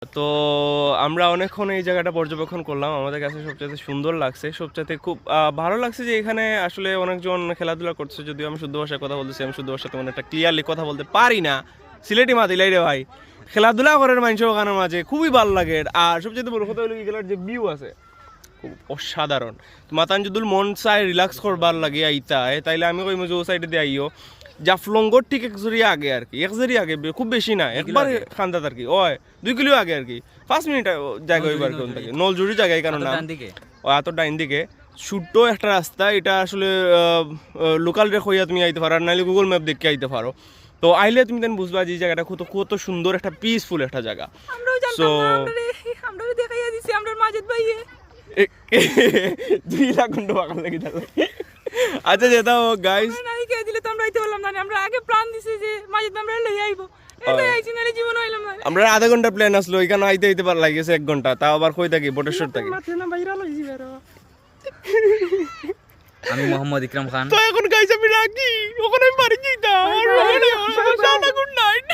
তো আমরা অনেকক্ষণ এই জায়গাটা পর্যবেক্ষণ করলাম, আমাদের কাছে সবচেয়ে সুন্দর লাগছে, সবচেয়ে খুব ভালো লাগছে যে এখানে আসলে অনেকজন খেলাধুলা করছে। যদিও আমি শুদ্ধ ভাষায় কথা বলতেছি, আমি শুদ্ধ ভাষায় তেমন একটা ক্লিয়ারলি কথা বলতে পারি না, সিলেটি মাতিলাই রে ভাই। খেলাধুলা করার মানুষ ওখানের মাঝে খুবই ভালো লাগে। আর সবচেয়ে বড় কথা হলো এগুলোর যে ভিউ আছে খুব অসাধারণ। মাতান যদি মন চাই রিল্যাক্স করবার লাগে আইতায়, তাইলে আমি কইম যে ও সাইডে দিয়ে আইও। জাফলঙ্গর ঠিক এক জড়িয়ে আগে আর কি, এক জড়িয়ে আগে, খুব বেশি না, একবার খান্দাত আর কি, ওই 2 কিলো আগে আর কি, 5 মিনিট জায়গা হইবার কোন থাকে নলজুড়ি জায়গায় কেন না এত ডাইন দিকে ছোট্ট একটা রাস্তা। এটা আসলে লোকাল রে হইয়া তুমি আইতে পারো, আর নাহলে গুগল ম্যাপ দেখে আইতে পারো। তো আইলে তুমি দেন বুঝবা যে জায়গাটা কত কত সুন্দর একটা পিসফুল একটা জায়গা। সো আমরা দেখাইয়া দিছি আমরা মাঝে ভাইয়ে 2 লাখ ঘন্টা বাগান লাগি যাবে। আচ্ছা যেটা গাইস নাই কে দিলে তো আমরা আইতে বললাম না, আমরা আগে প্ল্যান দিছি যে মাঝে আমরা লই আইবো, এই আইছি নালে জীবন হইলাম না। আমরা আধা ঘন্টা প্ল্যান আসলো, এখানে আইতে আইতে পার লাগেছে 1 ঘন্টা, তাও আবার কই থাকি বটেশ্বর থাকি। আমি মোহাম্মদ ইকরাম খান। তো এখন গাইস আমি রাখি, ওখানে আমি বাড়ি যাইতাম। আর গুড নাইট।